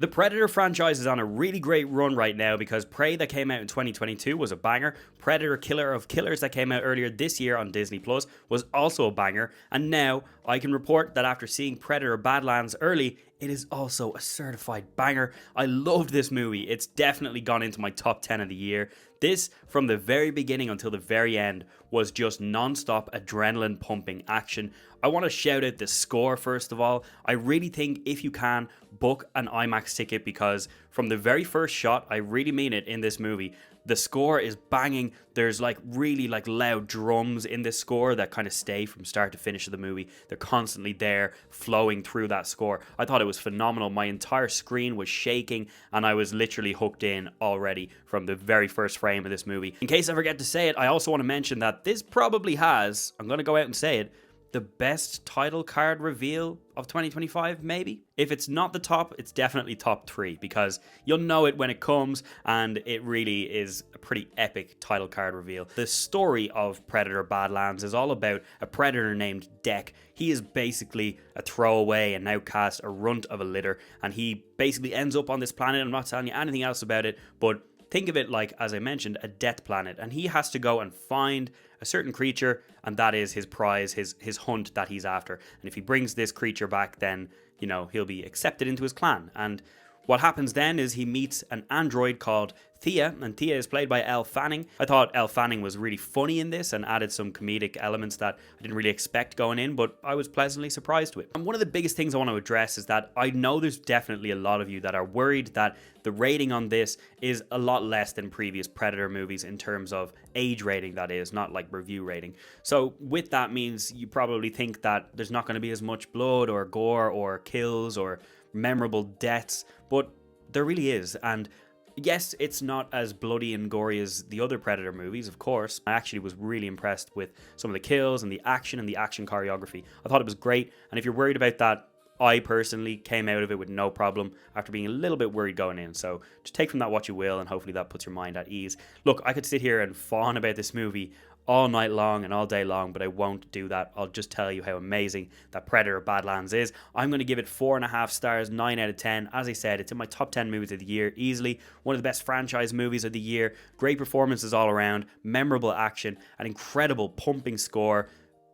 The Predator franchise is on a really great run right now because Prey that came out in 2022 was a banger. Predator Killer of Killers that came out earlier this year on Disney Plus was also a banger. And now I can report that after seeing Predator Badlands early, it is also a certified banger. I loved this movie. It's definitely gone into my top 10 of the year. This, from the very beginning until the very end, was just non-stop adrenaline pumping action. I want to shout out the score first of all. I really think if you can, book an IMAX ticket because from the very first shot, I really mean it in this movie, the score is banging. There's like really like loud drums in this score that kind of stay from start to finish of the movie. They're constantly there flowing through that score. I thought it was phenomenal. My entire screen was shaking and I was literally hooked in already from the very first frame of this movie. In case I forget to say it, I also want to mention that this probably has, I'm going to go out and say it, the best title card reveal of 2025, maybe? If it's not the top, it's definitely top 3 because you'll know it when it comes and it really is a pretty epic title card reveal. The story of Predator Badlands is all about a predator named Deck. He is basically a throwaway, an outcast, a runt of a litter, and he basically ends up on this planet. I'm not telling you anything else about it, but think of it like, as I mentioned, a death planet, and he has to go and find a certain creature, and that is his prize, his hunt that he's after. And if he brings this creature back, then, you know, he'll be accepted into his clan. And what happens then is he meets an android called Thea, and Thea is played by Elle Fanning. I thought Elle Fanning was really funny in this and added some comedic elements that I didn't really expect going in, but I was pleasantly surprised with. And one of the biggest things I want to address is that I know there's definitely a lot of you that are worried that the rating on this is a lot less than previous Predator movies in terms of age rating, that is, not like review rating. So with that means you probably think that there's not going to be as much blood or gore or kills or memorable deaths, but there really is. And yes, it's not as bloody and gory as the other Predator movies, of course. I actually was really impressed with some of the kills and the action choreography. I thought it was great, and if you're worried about that, I personally came out of it with no problem after being a little bit worried going in. So just take from that what you will, and hopefully that puts your mind at ease. Look, I could sit here and fawn about this movie all night long and all day long, but I won't do that. I'll just tell you how amazing that Predator Badlands is. I'm going to give it 4.5 stars, 9 out of 10. As I said, it's in my top 10 movies of the year, easily. One of the best franchise movies of the year. Great performances all around, memorable action, an incredible pumping score,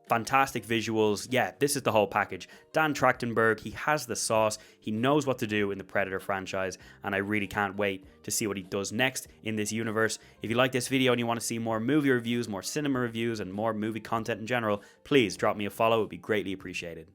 fantastic visuals. Yeah, this is the whole package. Dan Trachtenberg, he has the sauce. He knows what to do in the Predator franchise, and I really can't wait to see what he does next in this universe. If you like this video and you want to see more movie reviews, more cinema reviews, and more movie content in general, please drop me a follow. It would be greatly appreciated.